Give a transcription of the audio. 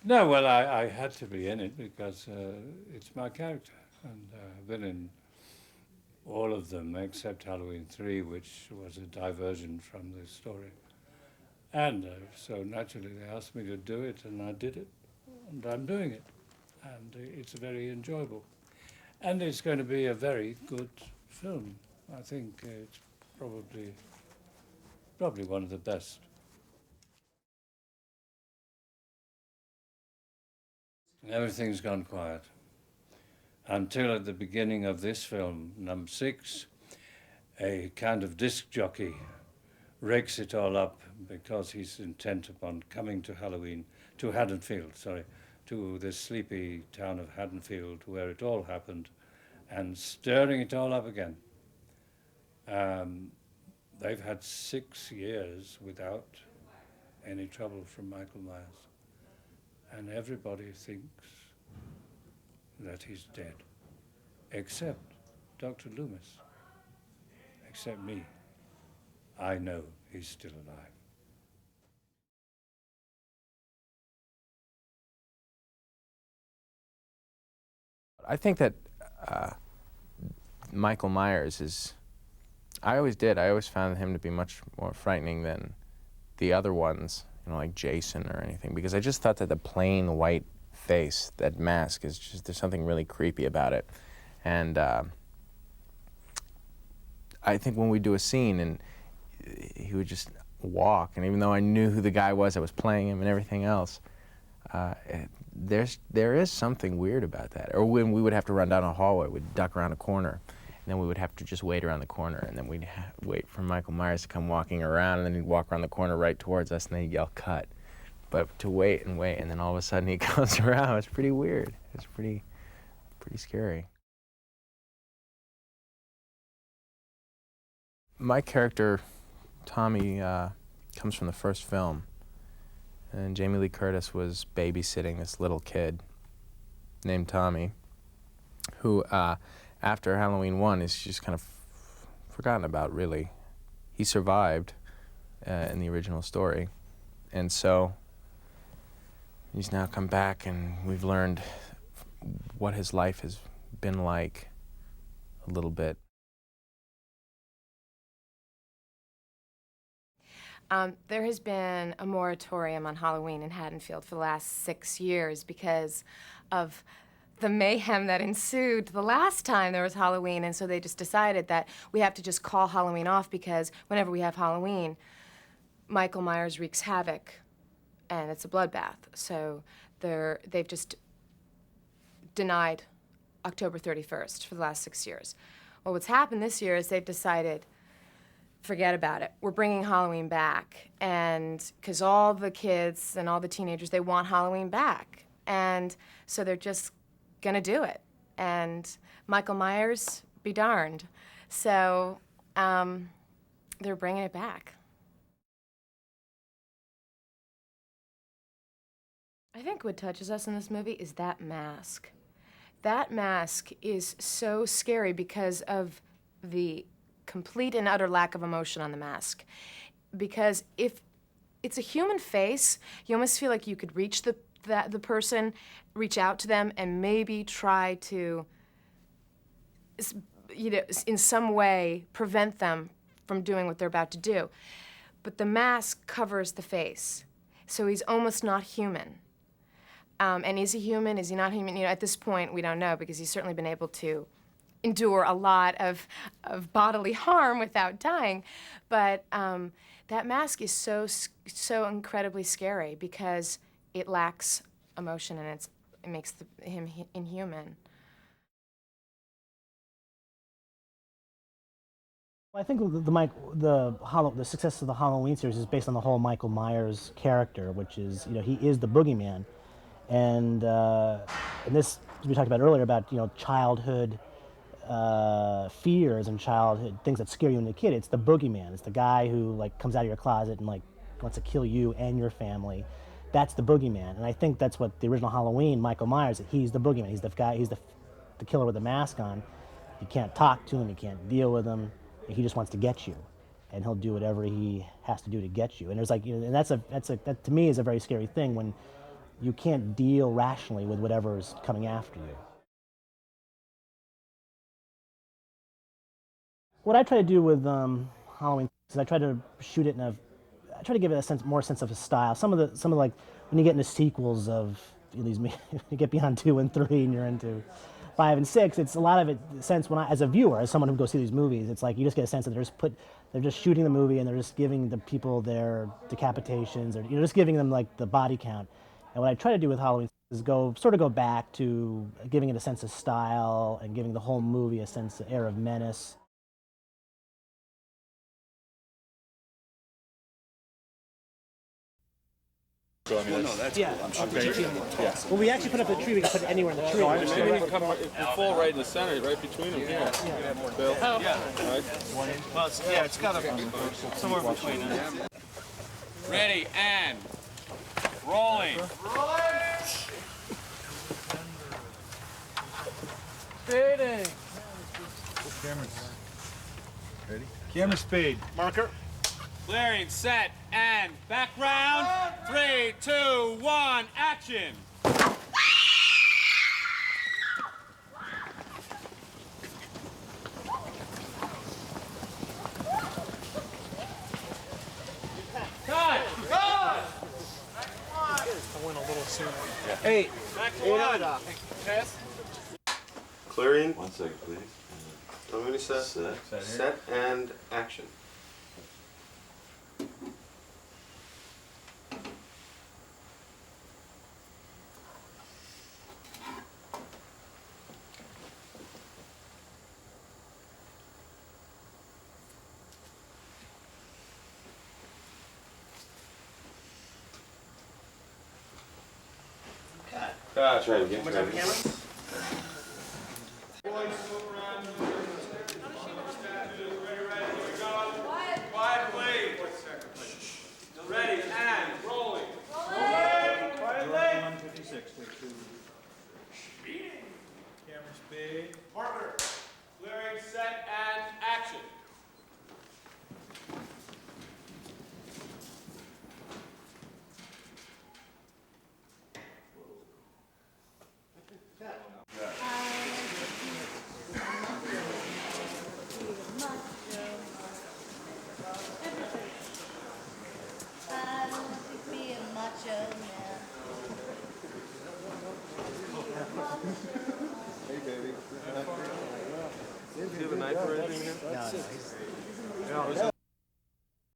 No, well, I had to be in it because it's my character, and I've been in all of them except Halloween 3, which was a diversion from the story. And so naturally they asked me to do it, and I did it, and I'm doing it. And it's very enjoyable. And it's going to be a very good film. I think it's probably one of the best. Everything's gone quiet until at the beginning of this film, number 6, a kind of disc jockey rakes it all up because he's intent upon coming to Haddonfield, to the sleepy town of Haddonfield where it all happened, and stirring it all up again. Um, they've had 6 years without any trouble from Michael Myers, and everybody thinks that he's dead, except Dr. Loomis, except me. I know he's still alive. I think that uh, Michael Myers is, I always did, I always found him to be much more frightening than the other ones, you know, like Jason or anything, because I just thought that the plain white face, that mask, is just, there's something really creepy about it. And I think when we do a scene and he would just walk, and even though I knew who the guy was that was playing him and everything else, there is something weird about that. Or when we would have to run down a hallway, we'd duck around a corner, and then we would have to just wait around the corner, and then we'd wait for Michael Myers to come walking around, and then he'd walk around the corner right towards us, and then he'd yell, "Cut." But to wait and wait, and then all of a sudden he comes around, it's pretty weird. It's pretty scary. My character, Tommy, comes from the first film. And Jamie Lee Curtis was babysitting this little kid named Tommy, who after Halloween 1 is just kind of forgotten about, really. He survived in the original story, and so he's now come back, and we've learned what his life has been like a little bit. There has been a moratorium on Halloween in Haddonfield for the last 6 years because of the mayhem that ensued the last time there was Halloween, and so they just decided that we have to just call Halloween off because whenever we have Halloween, Michael Myers wreaks havoc, and it's a bloodbath. So they've just denied October 31st for the last 6 years. Well, what's happened this year is they've decided, forget about it. We're bringing Halloween back, and because all the kids and all the teenagers, they want Halloween back, and so they're just gonna do it. And Michael Myers, be darned. So they're bringing it back. I think what touches us in this movie is that mask. That mask is so scary because of the complete and utter lack of emotion on the mask. Because if it's a human face, you almost feel like you could reach the person, reach out to them, and maybe try to, you know, in some way prevent them from doing what they're about to do. But the mask covers the face, so he's almost not human. And is he human? Is he not human? You know, at this point, we don't know because he's certainly been able to endure a lot of bodily harm without dying. But that mask is so incredibly scary because it lacks emotion and it makes him inhuman. I think the success of the Halloween series is based on the whole Michael Myers character, which is, you know, he is the boogeyman, and this we talked about earlier about, you know, childhood fears and childhood things that scare you when you're a kid. It's the boogeyman. It's the guy who like comes out of your closet and like wants to kill you and your family. That's the boogeyman, and I think that's what the original Halloween, Michael Myers, he's the boogeyman. He's the guy. He's the killer with the mask on. You can't talk to him. You can't deal with him. He just wants to get you, and he'll do whatever he has to do to get you. And there's like, you know, and that to me is a very scary thing when you can't deal rationally with whatever's coming after you. What I try to do with Halloween is I try to shoot it I try to give it more sense of a style. Some of like when you get into sequels of these, you get beyond 2 and 3 and you're into 5 and 6. It's a lot of it sense when as a viewer, as someone who goes see these movies, it's like you just get a sense that they're just shooting the movie and they're just giving the people their decapitations, or just giving them like the body count. And what I try to do with Halloween is go back to giving it a sense of style and giving the whole movie a sense of air of menace. So, I mean, that's yeah. cool. I'm sure. Yeah. Well, we actually put up a tree. We can put it anywhere in the tree. No, I understand. Maybe you can fall right in the center, right between them. Yeah. Bill. Yeah. Right. Well, it's got to be somewhere between them. Ready and rolling. Fading. Ready? Camera speed. Marker. Clearing, set, and background. 3, 2, 1, action. Cut! I went a little sooner. Yeah. 8. Pass. Clearing. 1 second, please. I'm going to set and action. Try it again. Camera? Quiet, please. Ready and rolling. Quietly. 156. Camera speed. Marker. Clearing, set, and action. Hey, baby. Do you have a knife or anything here? No,